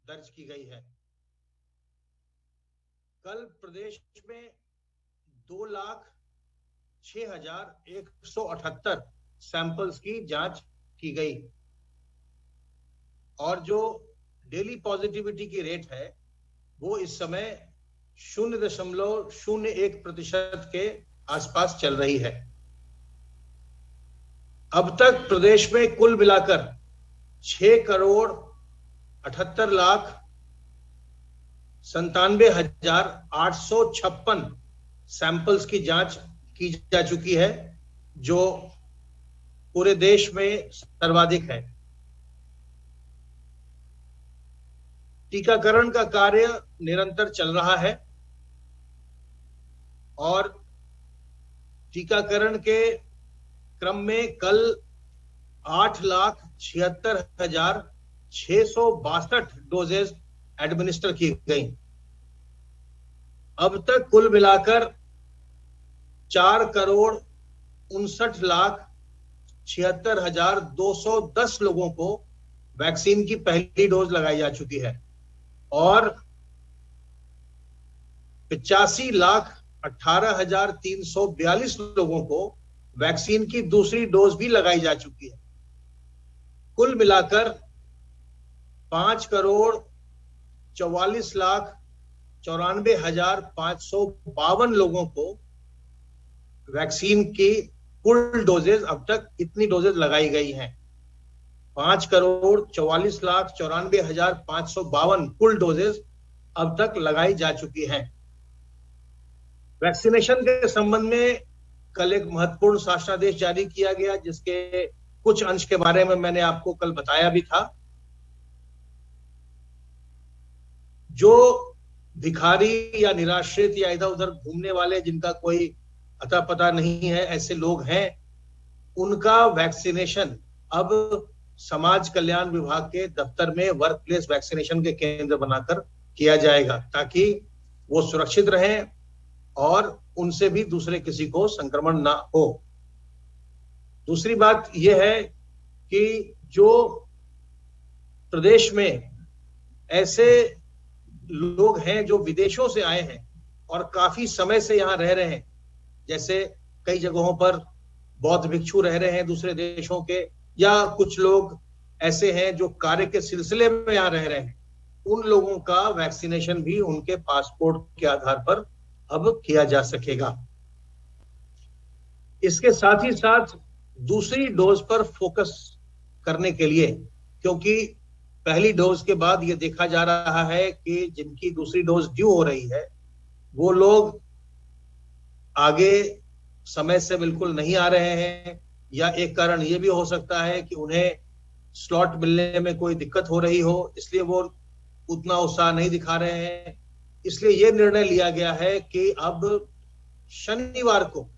दर्ज की गई है। कल प्रदेश में 2,06,178 सैंपल्स की जांच की गई और जो डेली पॉजिटिविटी की रेट है वो इस समय 0.01% के आसपास चल रही है। अब तक प्रदेश में कुल मिलाकर 6,98,97,856 सैंपल्स की जांच की जा चुकी है, जो पूरे देश में सर्वाधिक है। टीकाकरण का कार्य निरंतर चल रहा है और टीकाकरण के क्रम में कल 8,76,662 डोजेज एडमिनिस्टर की गई। अब तक कुल मिलाकर 4,59,76,210 लोगों को वैक्सीन की पहली डोज लगाई जा चुकी है और 85,18,342 लोगों को वैक्सीन की दूसरी डोज भी लगाई जा चुकी है। कुल मिलाकर 5,44,94,552 लोगों को वैक्सीन की कुल डोजेज अब तक इतनी डोजेज लगाई गई हैं। 5,44,94,552 कुल डोजेज अब तक लगाई जा चुकी हैं। वैक्सीनेशन के संबंध में कल एक महत्वपूर्ण शासनादेश जारी किया गया, जिसके कुछ अंश के बारे में मैंने आपको कल बताया भी था। जो भिखारी या निराश्रित या इधर उधर घूमने वाले, जिनका कोई अता पता नहीं है, ऐसे लोग हैं, उनका वैक्सीनेशन अब समाज कल्याण विभाग के दफ्तर में वर्क प्लेस वैक्सीनेशन के केंद्र बनाकर किया जाएगा, ताकि वो सुरक्षित रहें और उनसे भी दूसरे किसी को संक्रमण ना हो। दूसरी बात यह है कि जो प्रदेश में ऐसे लोग हैं जो विदेशों से आए हैं और काफी समय से यहाँ रह रहे हैं, जैसे कई जगहों पर बौद्ध भिक्षु रह रहे हैं दूसरे देशों के, या कुछ लोग ऐसे हैं जो कार्य के सिलसिले में यहाँ रह रहे हैं, उन लोगों का वैक्सीनेशन भी उनके पासपोर्ट के आधार पर अब किया जा सकेगा। इसके साथ ही साथ दूसरी डोज पर फोकस करने के लिए, क्योंकि पहली डोज के बाद ये देखा जा रहा है कि जिनकी दूसरी डोज ड्यू हो रही है वो लोग आगे समय से बिल्कुल नहीं आ रहे हैं, या एक कारण ये भी हो सकता है कि उन्हें स्लॉट मिलने में कोई दिक्कत हो रही हो, इसलिए वो उतना उत्साह नहीं दिखा रहे हैं। इसलिए ये निर्णय लिया गया है कि अब शनिवार को,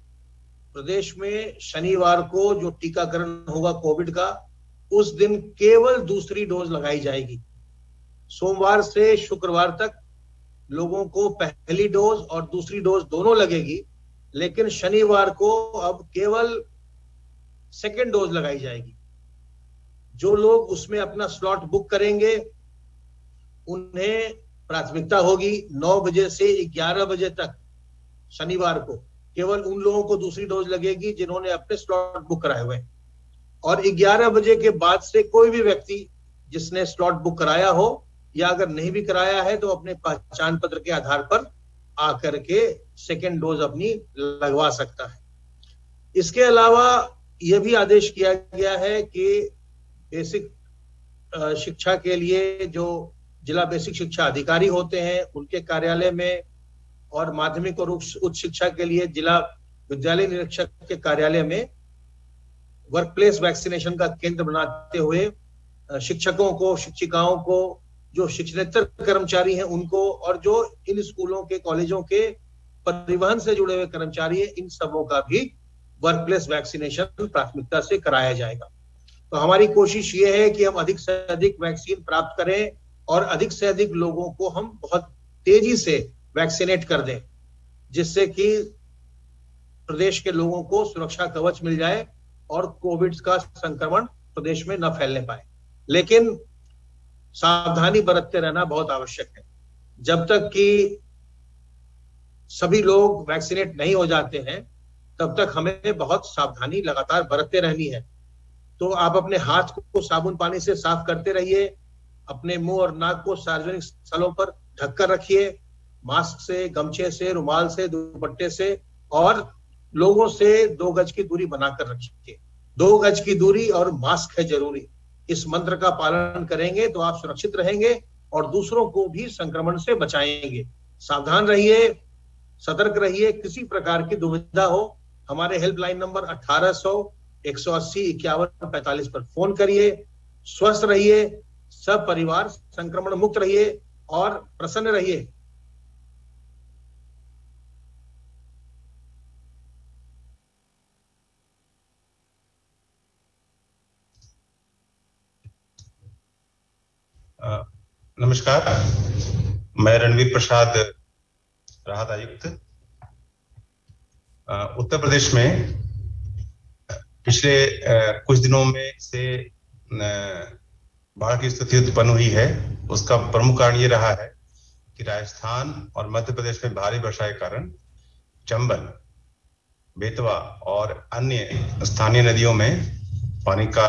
प्रदेश में शनिवार को जो टीकाकरण होगा कोविड का, उस दिन केवल दूसरी डोज लगाई जाएगी। सोमवार से शुक्रवार तक लोगों को पहली डोज और दूसरी डोज दोनों लगेगी, लेकिन शनिवार को अब केवल सेकेंड डोज लगाई जाएगी। जो लोग उसमें अपना स्लॉट बुक करेंगे उन्हें प्राथमिकता होगी 9 बजे से 11 बजे तक शनिवार को। केवल उन लोगों को दूसरी डोज लगेगी जिन्होंने अपने स्लॉट बुक कराए हुए हैं, और 11 बजे के बाद से कोई भी व्यक्ति जिसने स्लॉट बुक कराया हो या अगर नहीं भी कराया है तो अपने पहचान पत्र के आधार पर आकर के सेकेंड डोज अपनी लगवा सकता है। इसके अलावा यह भी आदेश किया गया है कि बेसिक शिक्षा के लिए जो जिला बेसिक शिक्षा अधिकारी होते हैं उनके कार्यालय में, और माध्यमिक और उच्च शिक्षा के लिए जिला विद्यालय निरीक्षक के कार्यालय में वर्क प्लेस वैक्सीनेशन का केंद्र बनाते हुए शिक्षकों को, शिक्षिकाओं को, जो शिक्षणेतर कर्मचारी हैं उनको, और जो इन स्कूलों के कॉलेजों के परिवहन से जुड़े हुए कर्मचारी हैं, इन सबों का भी वर्क प्लेस वैक्सीनेशन प्राथमिकता से कराया जाएगा। तो हमारी कोशिश ये है कि हम अधिक से अधिक वैक्सीन प्राप्त करें और अधिक से अधिक लोगों को हम बहुत तेजी से वैक्सीनेट कर दें, जिससे कि प्रदेश के लोगों को सुरक्षा कवच मिल जाए और कोविड का संक्रमण प्रदेश में न फैलने पाए। लेकिन सावधानी बरतते रहना बहुत आवश्यक है। जब तक कि सभी लोग वैक्सीनेट नहीं हो जाते हैं तब तक हमें बहुत सावधानी लगातार बरतते रहनी है। तो आप अपने हाथ को साबुन पानी से साफ करते रहिए, अपने मुंह और नाक को सार्वजनिक स्थलों पर ढककर रखिए, मास्क से, गमछे से, रुमाल से, दुपट्टे से, और लोगों से 2 गज की दूरी बनाकर रखिए। 2 गज की दूरी और मास्क है जरूरी। इस मंत्र का पालन करेंगे तो आप सुरक्षित रहेंगे और दूसरों को भी संक्रमण से बचाएंगे। सावधान रहिए, सतर्क रहिए। किसी प्रकार की दुविधा हो, हमारे हेल्पलाइन नंबर 1800 180 51 45 पर फोन करिए। स्वस्थ रहिए, सब परिवार संक्रमण मुक्त रहिए और प्रसन्न रहिए। नमस्कार, मैं रणवीर प्रसाद, राहत आयुक्त। उत्तर प्रदेश में पिछले कुछ दिनों में से बाढ़ की स्थिति उत्पन्न हुई है। उसका प्रमुख कारण ये रहा है कि राजस्थान और मध्य प्रदेश में भारी वर्षा के कारण चंबल, बेतवा और अन्य स्थानीय नदियों में पानी का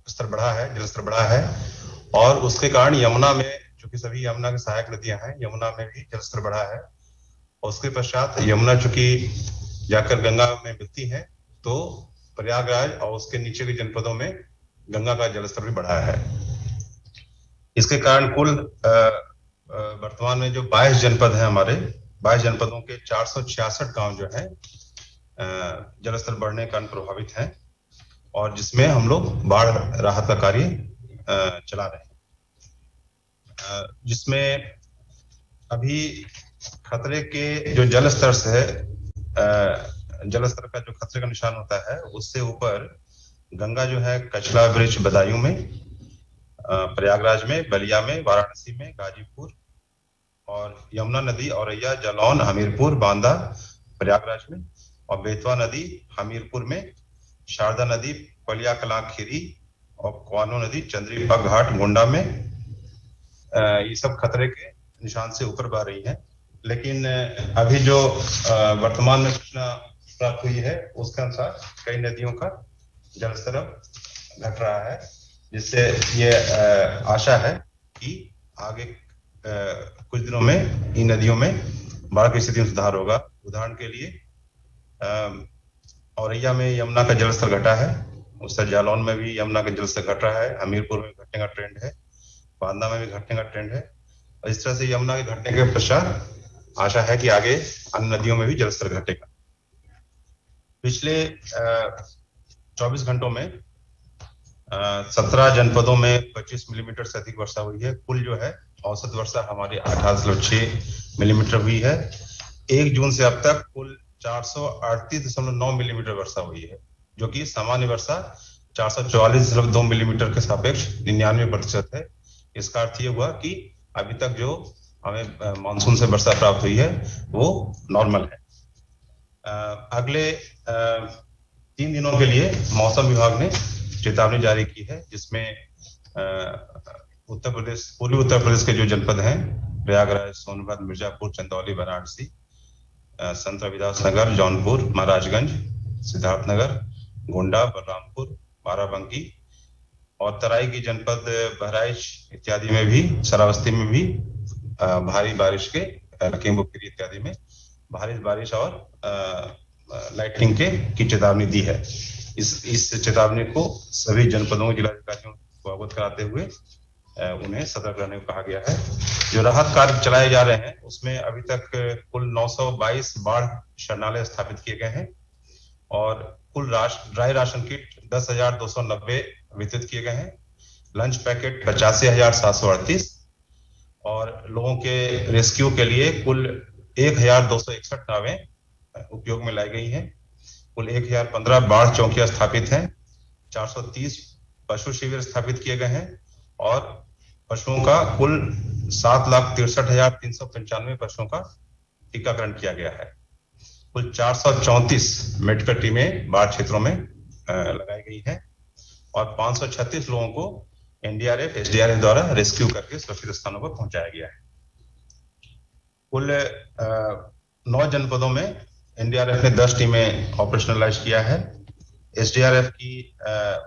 स्तर बढ़ा है, जल स्तर बढ़ा है, और उसके कारण यमुना में, चूंकि सभी यमुना की सहायक नदियां हैं, यमुना में भी जल स्तर बढ़ा है। और उसके पश्चात यमुना चूंकि जाकर गंगा में मिलती है, तो प्रयागराज और उसके नीचे के जनपदों में गंगा का जल स्तर भी बढ़ा है। इसके कारण कुल वर्तमान में जो 22 जनपद हैं हमारे, 22 जनपदों के 466 गांव जो है जल स्तर बढ़ने के कारण प्रभावित हैं, और जिसमें हम लोग बाढ़ राहत का कार्य चला रहे हैं, जिसमें अभी खतरे के जो जल स्तर से है, जल स्तर का जो खतरे का निशान होता है उससे ऊपर गंगा जो है कचला ब्रिज बदायूं में, प्रयागराज में, बलिया में, वाराणसी में, गाजीपुर, और यमुना नदी औरैया, जालौन, हमीरपुर, बांदा, प्रयागराज में, और बेतवा नदी हमीरपुर में, शारदा नदी पलिया कलां खीरी, और क्वानो नदी चंद्री घाट गोंडा में, ये सब खतरे के निशान से ऊपर बह रही है। लेकिन अभी जो वर्तमान में सूचना प्राप्त हुई है उसके अनुसार कई नदियों का जलस्तर घट रहा है, जिससे ये आशा है कि आगे कुछ दिनों में इन नदियों में बाढ़ की स्थिति में सुधार होगा। उदाहरण के लिए औरैया में यमुना का जलस्तर घटा है, उससे जालौन में भी यमुना का जलस्तर घट रहा है, हमीरपुर में घटने का ट्रेंड है, बांदा में भी घटने का ट्रेंड है, और इस तरह से यमुना के घटने के पश्चात आशा है कि आगे अन्य नदियों में भी जलस्तर घटेगा। पिछले 24 घंटों में 17 जनपदों में 25 मिलीमीटर से अधिक वर्षा हुई है। कुल जो है औसत वर्षा हमारी 18.6 मिलीमीटर हुई है। 1 जून से अब तक कुल 438.9 मिलीमीटर वर्षा हुई है, जो कि सामान्य वर्षा 444.2 मिलीमीटर के सापेक्ष 99% है। इसका अर्थ ये हुआ कि अभी तक जो हमें मानसून से वर्षा प्राप्त हुई है वो नॉर्मल है। अगले 3 दिनों के लिए मौसम विभाग ने चेतावनी जारी की है, जिसमें उत्तर प्रदेश, पूर्वी उत्तर प्रदेश के जो जनपद हैं, प्रयागराज, सोनभद्र, मिर्जापुर, चंदौली, वाराणसी, संत रविदास नगर, जौनपुर, महाराजगंज, सिद्धार्थनगर, गोंडा, बलरामपुर, बाराबंकी और तराई की जनपद बहराइच इत्यादि में भी, श्रावस्ती में भी भारी बारिश के, केम्बुखीरी इत्यादि में भारी बारिश और लाइटनिंग की चेतावनी दी है। इस चेतावनी को सभी जनपदों के जिलाधिकारियों को अवगत कराते हुए उन्हें सतर्क रहने को कहा गया है। जो राहत कार्य चलाए जा रहे हैं उसमें अभी तक कुल 922 बाढ़ शरणालय स्थापित किए गए हैं, और कुल ड्राई राशन किट 10,290 वितरित किए गए हैं, लंच पैकेट 85,738, और लोगों के रेस्क्यू के लिए कुल 1,261 नावें उपयोग में लाई गई हैं। कुल 1,015 बाढ़ चौकियां स्थापित हैं, 430 पशु शिविर स्थापित किए गए हैं, और पशुओं का कुल 7,63,395 पशुओं का टीकाकरण किया गया है। कुल 434 मेडिकल टीमें बाढ़ क्षेत्रों में लगाई गई हैं, और 536 लोगों को एनडीआरएफ, एसडीआरएफ द्वारा रेस्क्यू करके सुरक्षित स्थानों पर पहुंचाया गया है। कुल 9 जनपदों में एनडीआरएफ ने 10 टीमें ऑपरेशनलाइज किया है। एसडीआरएफ की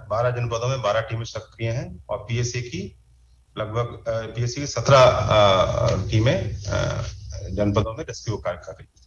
12 जनपदों में 12 टीमें सक्रिय हैं और पीएसए की लगभग 17 टीमें जनपदों में रेस्क्यू कार्य कर रही है।